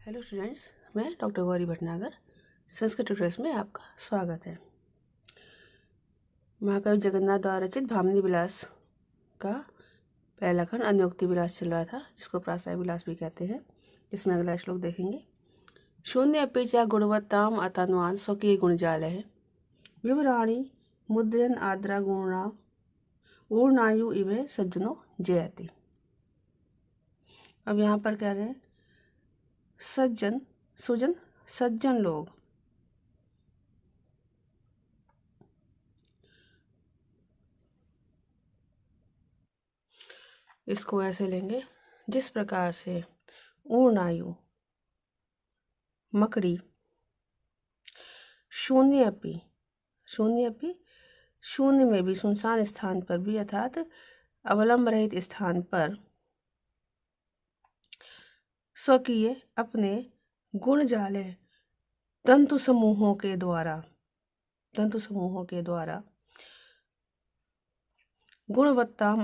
Hello students, मैं doctor Gauri Bhatnagar Sanskrit tutorials में आपका स्वागत है। महाकवि जगन्नाथ द्वारा रचित भामिनी विलास का पहला खंड अन्योक्ति विलास चल रहा था, जिसको प्रासाय विलास भी कहते हैं। इसमें अगला श्लोक देखेंगे। शून्य अपेक्षा गुणवत्ताम अतन्वान स्वकीय गुणजाल है विवराणी मुद्रन आद्रा गुणा ऊर्णायु इवे सज्जनो जयति। अब यहाँ पर कह रहे हैं सज्जन सुजन सज्जन लोग इसको ऐसे लेंगे, जिस प्रकार से ऊर्णायु मकड़ी शून्य अपि शून्य में भी सुनसान स्थान पर भी अर्थात अवलंब रहित स्थान पर स्वकीय अपने गुण जाले तंतु समूहों के द्वारा गुणवत्ता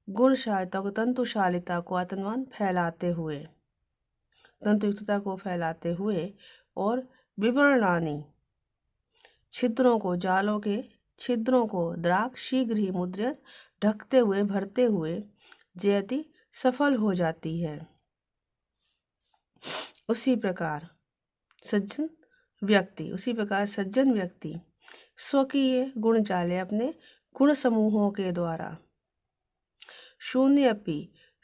गुणशालिता को तंतुशालिता को आतनवान तंतुयुक्तता को फैलाते हुए और विवरणानी छिद्रों को जालों के छिद्रों को द्राक शीघ्र ही मुद्रित ढकते हुए भरते हुए जयति सफल हो जाती है। उसी प्रकार सज्जन व्यक्ति स्वकीय गुण जाले अपने गुण समूहों के द्वारा शून्य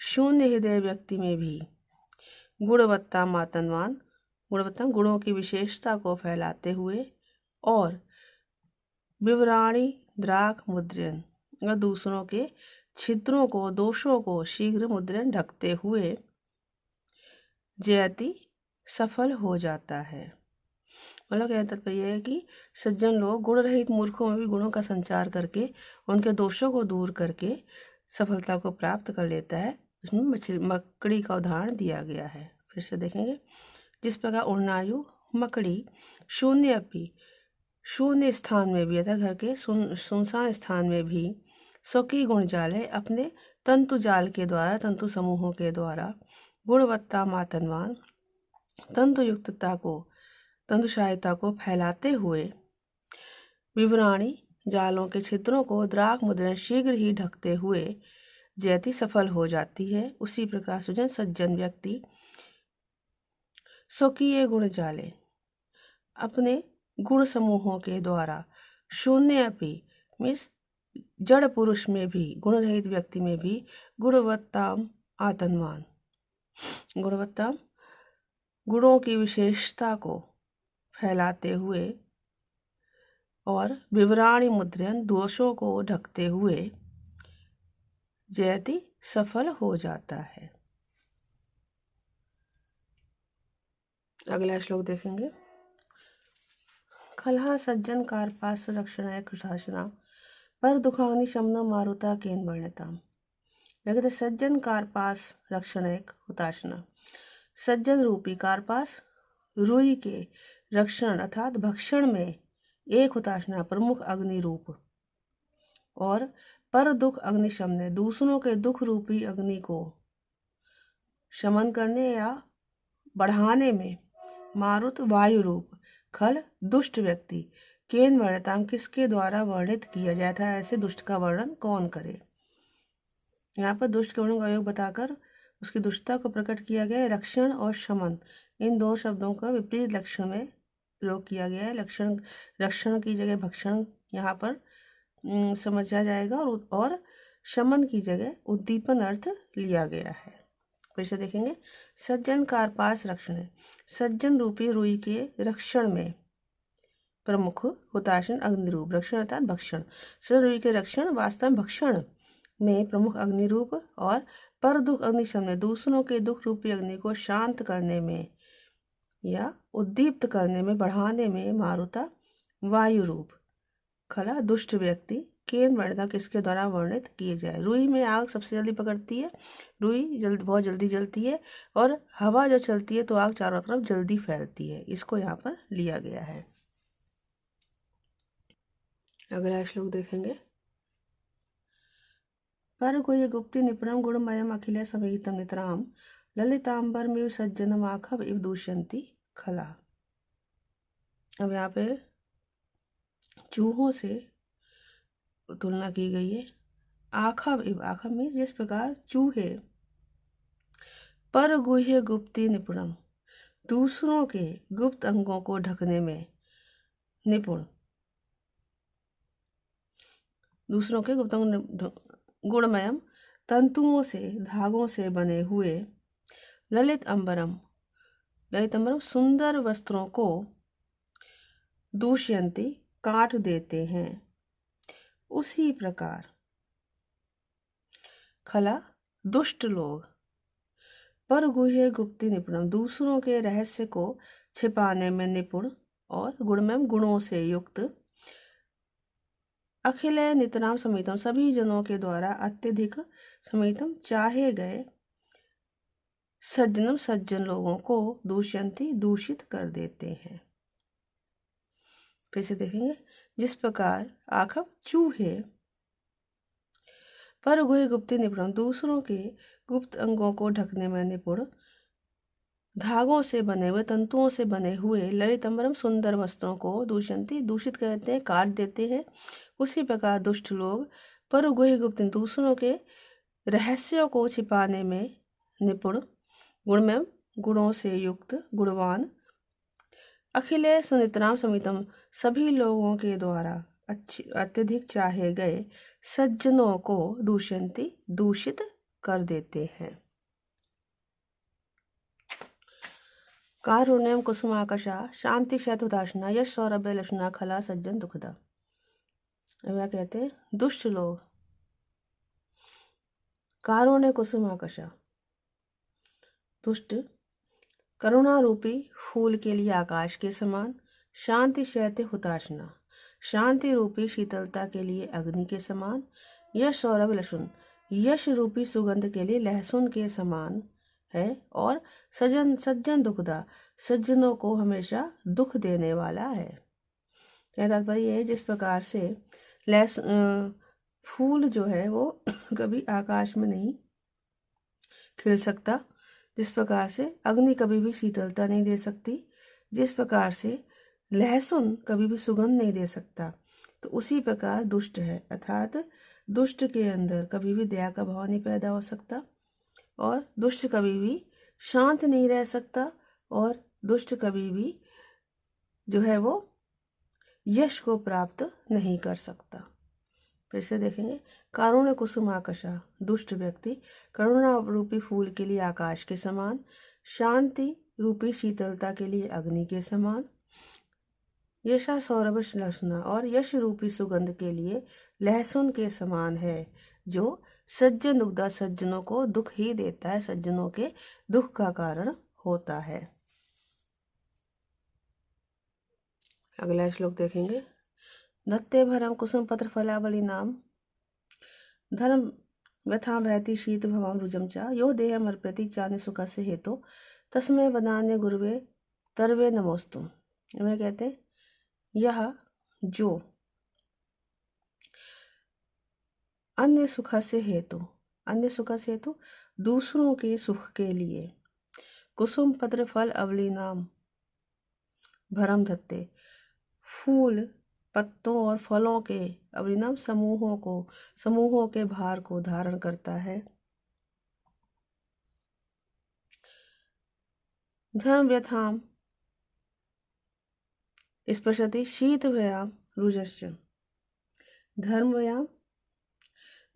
हृदय व्यक्ति में भी गुणवत्ता गुणों की विशेषता को फैलाते हुए और विवराणी द्राक मुद्रण और दूसरों के छिद्रों को दोषों को शीघ्र मुद्रण ढकते हुए जयति सफल हो जाता है। मतलब कहने तात्पर्य है कि सज्जन लोग गुण रहित मूर्खों में भी गुणों का संचार करके उनके दोषों को दूर करके सफलता को प्राप्त कर लेता है। इसमें मकड़ी का उदाहरण दिया गया है। फिर से देखेंगे, जिस प्रकार ऊर्णायु मकड़ी शून्य स्थान में भी अर्थात घर के सुनसान स्थान में भी स्वकीय गुण जाल है अपने तंतु जाल के द्वारा तंतु समूहों के द्वारा गुणवत्ता मातनवान तंतुशालिता को फैलाते हुए विवराणी जालों के छिद्रों को द्राक मुद्रण शीघ्र ही ढकते हुए जयति सफल हो जाती है। उसी प्रकार सुजन सज्जन व्यक्ति स्वकीय गुण जाले अपने गुण समूहों के द्वारा शून्य अपि मीन्स जड़ पुरुष में भी गुण रहित व्यक्ति में भी गुणवत्ताम गुणों की विशेषता को फैलाते हुए और विवराणी मुद्रण दोषों को ढकते हुए जयति सफल हो जाता है। अगला श्लोक देखेंगे। खलहा सज्जन कार्पास रक्षणाय कृशासना पर दुखाग्नि शमनो मारुता केन वर्णिताम। कहते सज्जन कार्पास रक्षणाय हुताशना, सज्जन रूपी कार्पास रुई के रक्षण अर्थात भक्षण में एक हुताशना प्रमुख अग्नि रूप और पर दुख अग्नि शमने दूसरों के दुख रूपी अग्नि को शमन करने या बढ़ाने में मारुत वायु रूप खल दुष्ट व्यक्ति केन वर्णिताम किसके द्वारा वर्णित किया जाता है। ऐसे दुष्ट का वर्णन कौन करे। यहाँ पर दुष्ट के वर्णन का योग बताकर उसकी दुष्टता को प्रकट किया गया है। रक्षण और शमन इन दो शब्दों का विपरीत लक्षण में प्रयोग किया गया है। रक्षण की जगह भक्षण यहाँ पर समझा जाएगा और शमन की जगह उद्दीपन अर्थ लिया गया है। फिर से देखेंगे, सज्जन कार्पास रक्षण है सज्जन रूपी रुई के रक्षण में प्रमुख हुताशन अग्निरूप रक्षण अर्थात भक्षण। सज्जन रुई के रक्षण वास्तव भक्षण में प्रमुख अग्निरूप और पर दुख अग्नि शमन दूसरों के दुख रूपी अग्नि को शांत करने में या उद्दीप्त करने में बढ़ाने में मारुता वायु रूप खला दुष्ट व्यक्ति केन वर्णिता किसके द्वारा वर्णित किए जाए। रुई में आग सबसे जल्दी पकड़ती है, रुई बहुत जल्दी जलती है और हवा जो चलती है तो आग चारों तरफ जल्दी फैलती है। इसको यहाँ पर लिया गया है। अगला श्लोक देखेंगे। पर गुह्य गुप्ति निपुणम गुणमयम अखिल समेहितम नितराम ललितांबरमिव सज्जनमाखव इव दूष्यन्ति खला। अब यहाँ पे चूहों से तुलना की गई है। आखव इव, आखव में जिस प्रकार चूहे पर गुह्य गुप्ती निपुणम, दूसरों के गुप्त अंगों को ढकने में निपुण, दूसरों के गुप्त गुणमयम तंतुओं से धागों से बने हुए ललित अंबरम, ललित अंबरम सुंदर वस्त्रों को दूष्यंती काट देते हैं, उसी प्रकार खला दुष्ट लोग पर गुह्य गुप्ती निपुणम, दूसरों के रहस्य को छिपाने में निपुण और गुणमय गुणों से युक्त, अखिल नितराम समीतम सभी जनों के द्वारा अत्यधिक समीतम चाहे गए सज्जनम सज्जन लोगों को दूष्यंती दूषित कर देते हैं। फिर से देखेंगे, जिस प्रकार आखव चूहे पर गुह्य गुप्ती निपुण, दूसरों के गुप्त अंगों को ढकने में निपुण, धागों से बने हुए तंतुओं से बने हुए ललित अंबरम सुंदर वस्त्रों को दूषयंती दूषित करते हैं, काट देते हैं, उसी प्रकार दुष्ट लोग पर गुह्य गुप्त दूसरों के रहस्यों को छिपाने में निपुण, गुणमय गुणों से युक्त, गुणवान, अखिलेश सुनितराम समितम सभी लोगों के द्वारा अत्यधिक चाहे गए सज्जनों को दूष्यंती दूषित कर देते हैं। कारुण्यम कुसुमाकशा शांति शैतुदाशना यश सौरभ्य लक्षणा खला सज्जन दुखदा। क्या कहते हैं, दुष्ट लोग कारुण्य कुसुमाकशा, दुष्ट करुणा रूपी फूल के लिए आकाश के समान, शांति शैत्य हुताशना शांति रूपी शीतलता के लिए अग्नि के समान, यश सौरभ लहसुन यश रूपी सुगंध के लिए लहसुन के समान है, और सज्जन दुखदा सज्जनों को हमेशा दुख देने वाला है। तात्पर्य है, जिस प्रकार से फूल जो है वो कभी आकाश में नहीं खिल सकता, जिस प्रकार से अग्नि कभी भी शीतलता नहीं दे सकती, जिस प्रकार से लहसुन कभी भी सुगंध नहीं दे सकता, तो उसी प्रकार दुष्ट है, अर्थात दुष्ट के अंदर कभी भी दया का भाव नहीं पैदा हो सकता, और दुष्ट कभी भी शांत नहीं रह सकता, और दुष्ट कभी भी जो है वो यश को प्राप्त नहीं कर सकता। फिर से देखेंगे, कारुण्य कुसुमाकशा दुष्ट व्यक्ति करुणा रूपी फूल के लिए आकाश के समान, शांति रूपी शीतलता के लिए अग्नि के समान, यशा सौरभ लहसुना और यश रूपी सुगंध के लिए लहसुन के समान है, जो सज्जन दुखदा सज्जनों को दुख ही देता है, सज्जनों के दुख का कारण होता है। अगला श्लोक देखेंगे, दत्ते भरम कुसुम पत्र फलावली नाम धर्म व्यथा भयति शीत भवाम रुजम चा यो देह मर्प्रति चाने सुख से हेतु तस्मय वदान्य गुरुवे तरवे नमोस्तु। हमें कहते हैं, यह जो अन्य सुख से हेतु दूसरों के सुख के लिए कुसुम पत्र फल अवली नाम भरम धत्ते फूल पत्तों और फलों के अवलिनाम समूहों के भार को धारण करता है, धर्म व्यथाम स्पृशति शीत भयाम रुजस्य, धर्म व्याम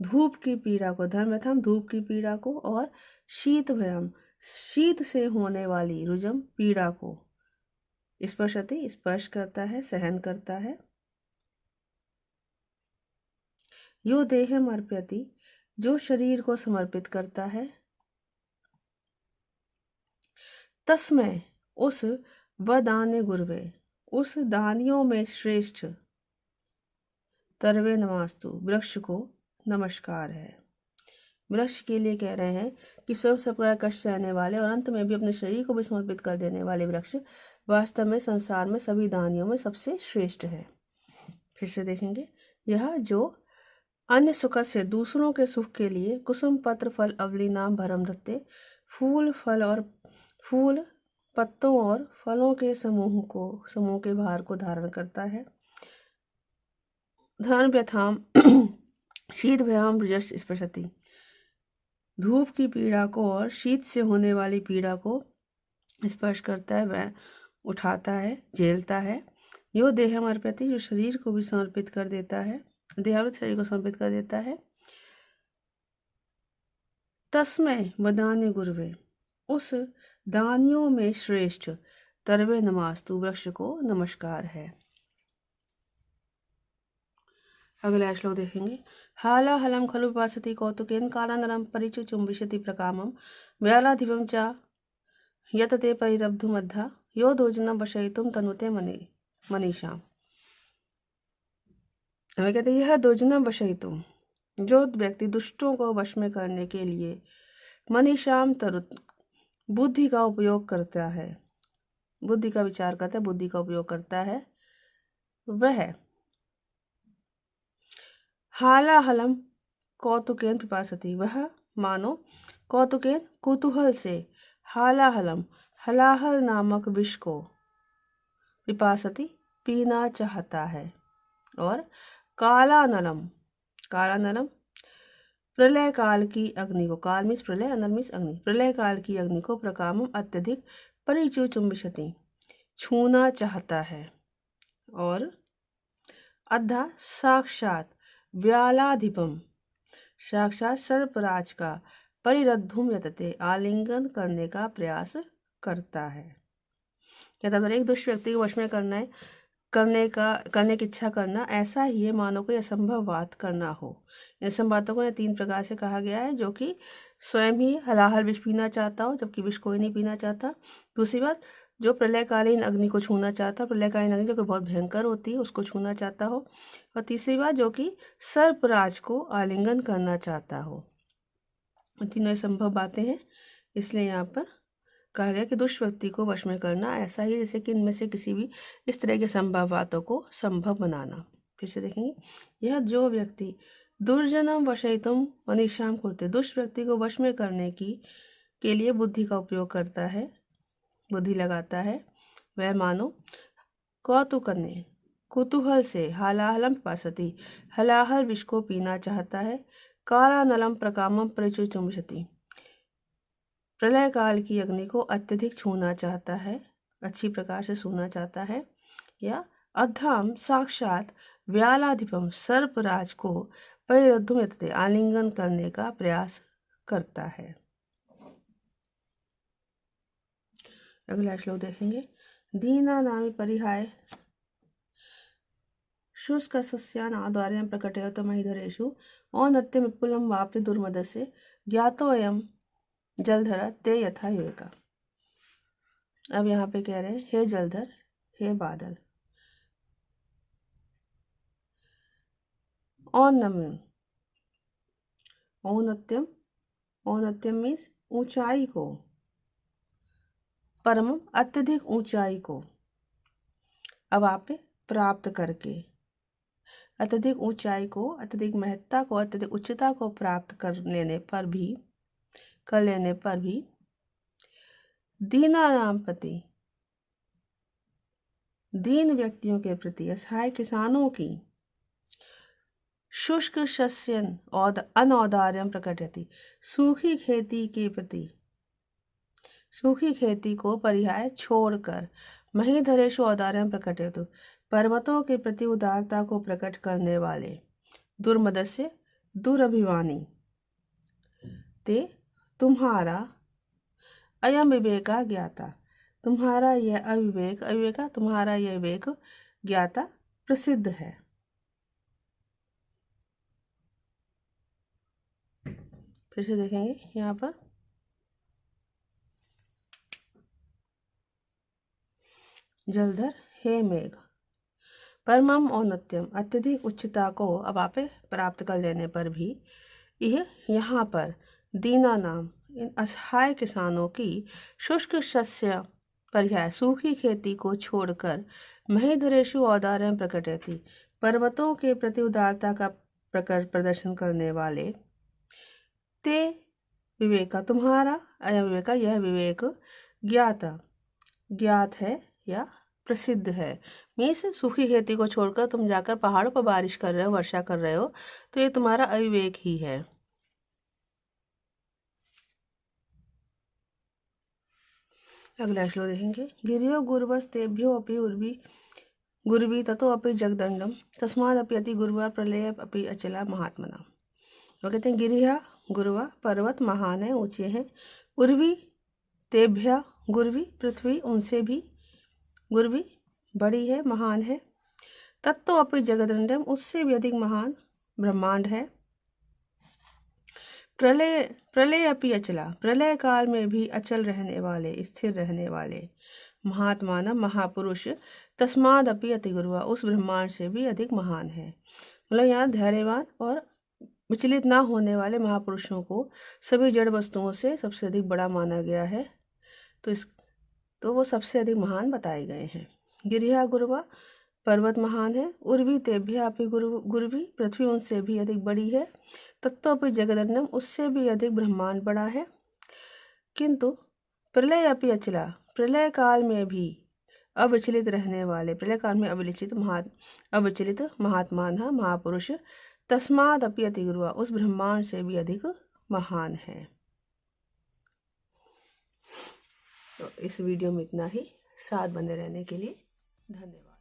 धूप की पीड़ा को, धर्म व्यथाम धूप की पीड़ा को, और शीत भयाम शीत से होने वाली रुजम पीड़ा को स्पृशति स्पर्श करता है, सहन करता है। यो देह अर्पयति जो शरीर को समर्पित करता है, तस्मय उस वदान्य गुरुवे उस दानियों में श्रेष्ठ, तरवे नमास्तु वृक्ष को नमस्कार है। वृक्ष के लिए कह रहे हैं कि स्वयं सब प्रकार कष्ट सहने वाले और अंत में भी अपने शरीर को भी समर्पित कर देने वाले वृक्ष वास्तव में संसार में सभी दानियों में सबसे श्रेष्ठ है। फिर से देखेंगे, यह जो अन्य सुख से दूसरों के सुख के लिए कुसुम पत्र फल अवली नाम भरम धत्ते फूल पत्तों और फलों के समूह के भार को धारण करता है। धन व्यथाम शीत भयाम ब्रजस स्पृशति, धूप की पीड़ा को और शीत से होने वाली पीड़ा को स्पर्श करता है, वह उठाता है, झेलता है। यो देहम अर्पयति, जो शरीर को भी समर्पित कर देता है, देहावृत शरीर को समर्पित कर देता है। तस्मै वदान्य गुरुवे, उस दानियों में श्रेष्ठ तरवे नमास्तु, वृक्ष को नमस्कार है। अगला श्लोक देखेंगे। हाला हलम खलु विपासति कौतुकेन कालानरम परिचु चुंबिशति प्रकामम व्यालाधिपम च यतते परिरब्धुमद्धा यो दोजनम वशयितुम तनुते मनीषाम। हमें कहते हैं यह दोजनम वशयितुम, जो व्यक्ति दुष्टों को वश में करने के लिए मनीषाम तरुत बुद्धि का उपयोग करता है, बुद्धि का विचार करता है, बुद्धि का उपयोग करता है, वह हाला हलम कौतुकेन पिपासति, वह मानो कौतुकेन कुतूहल से हालाहलम हलाहल नामक विष को पिपासति पीना चाहता है। और कालानलम प्रलय काल की अग्नि को, काल मीन्स प्रलय, अनल मीन्स अग्नि, प्रलय काल की अग्नि को प्रकामम अत्यधिक परिचु चुंबिशति छूना चाहता है। और अद्धा साक्षात व्यालाधिपम, साक्षात सर्पराज का परिरद्धुम यतते, आलिंगन करने का प्रयास करता है। कहता अगर एक दुष्ट व्यक्ति को वश में करने की इच्छा करना, ऐसा ही है मानो कोई असंभव बात करना हो। इन सब बातों को 3 प्रकार से कहा गया है, जो कि स्वयं ही हलाहल विष पीना चाहता हो जबकि विष कोई नहीं पीना चाहता। दूसरी बात, जो प्रलयकालीन अग्नि को छूना चाहता, प्रलयकालीन अग्नि जो कि बहुत भयंकर होती है उसको छूना चाहता हो। और तीसरी बात, जो कि सर्पराज को आलिंगन करना चाहता हो। तीनों संभव बातें हैं, इसलिए यहाँ पर कहा गया कि दुष्ट व्यक्ति को वश में करना ऐसा ही जैसे कि इनमें से किसी भी इस तरह के संभव बातों को संभव बनाना। फिर से देखेंगे, यह जो व्यक्ति दुर्जनम वशयितुम मनीषाम कुरुते, दुष्ट व्यक्ति को वश में करने के लिए बुद्धि का उपयोग करता है, बुद्धि लगाता है, वह मानो कौतुकने कुतूहल से हालाहलम पिपासति, हलाहल विष को पीना चाहता है। कालानलम प्रकामम परिचु चुंबिशति, प्रलय काल की अग्नि को अत्यधिक छूना चाहता है, अच्छी प्रकार से छूना चाहता है। या अद्धाम साक्षात व्यालाधिपम, सर्पराज को परिरद्धुम यतते, आलिंगन करने का प्रयास करता है। अगला श्लोक देखेंगे। दीना नामी परिहाय शुष्क सस्यान आद्वार्यं प्रकटयत महीधरेषु औन्नत्यं विपुलं वाप्य दुर्मदस्य ज्ञातोऽयं जलधर ते यथा विवेका। अब यहाँ पे कह रहे हैं, हे जलधर, हे बादल, औन्नत्यम मीन्स ऊंचाई को, परम अत्यधिक ऊंचाई को, अब आप प्राप्त करके, अत्यधिक ऊंचाई को, अत्यधिक महत्ता को, अत्यधिक उच्चता को प्राप्त कर लेने पर भी दीनानाम प्रति, दीन व्यक्तियों के प्रति, असहाय किसानों की, शुष्क शस्यन अनौदार्यम प्रकटयति, सूखी खेती के प्रति, सूखी खेती को परिहाय छोड़कर, महीधरेषु औदार्यम प्रकटयतु, पर्वतों के प्रति उदारता को प्रकट करने वाले, दुर्मदस्य दुरभिमानी, ते तुम्हारा अयम विवेका ज्ञाता, तुम्हारा यह अविवेका तुम्हारा यह विवेक ज्ञाता प्रसिद्ध है। फिर से देखेंगे यहाँ पर, जलधर, हे मेघ, परमम औन्नत्यम, अत्यधिक उच्चता को अब आप प्राप्त कर लेने पर भी, यह यहाँ पर दीना नाम, इन असहाय किसानों की, शुष्क शस्य परिहाय, सूखी खेती को छोड़कर, महीधरेषु औदार्यं प्रकटयति, पर्वतों के प्रति उदारता का प्रदर्शन करने वाले, ते विवेका तुम्हारा, अयम विवेका यह विवेक, ज्ञाता ज्ञात है या प्रसिद्ध है। मीन्स सूखी खेती को छोड़कर तुम जाकर पहाड़ों पर बारिश कर रहे हो, वर्षा कर रहे हो, तो ये तुम्हारा अविवेक ही है। अगला श्लोक देखेंगे। गिरियो गुरुवस्तेभ्यो अपि उर्वी गुरुवी ततो अपि जगदंडम तस्मादपि अति गुरुवा प्रलय अपि अचला महात्मना। वो कहते हैं गिरिया गुरुवा पर्वत महान है, ऊंचे हैं, उर्वी तेभ्या गुरुवी पृथ्वी उनसे भी गुरुवी बड़ी है, महान है, तत्तो अपि जगदंडम उससे भी अधिक महान ब्रह्मांड है, प्रलय प्रलय अपि अचला प्रलय काल में भी अचल रहने वाले, स्थिर रहने वाले, महात्मा न महापुरुष, तस्माद अपि अति गुरुवा उस ब्रह्मांड से भी अधिक महान है। मतलब यहाँ धैर्यवान और विचलित ना होने वाले महापुरुषों को सभी जड़ वस्तुओं से सबसे अधिक बड़ा माना गया है, तो वो सबसे अधिक महान बताए गए हैं। गिरिया गुरुवा पर्वत महान है, उर्वी तेभ्या अपि गुरुवी पृथ्वी उनसे भी अधिक बड़ी है, तत्तोपि जगदन्नम उससे भी अधिक ब्रह्मांड बड़ा है, किंतु प्रलय अपि अचला प्रलय काल में भी अविचलित रहने वाले, प्रलय काल में अविचलित महात्मान महापुरुष, तस्माद अपि अति गुरुवा उस ब्रह्मांड से भी अधिक महान है। तो इस वीडियो में इतना ही। साथ बने रहने के लिए धन्यवाद।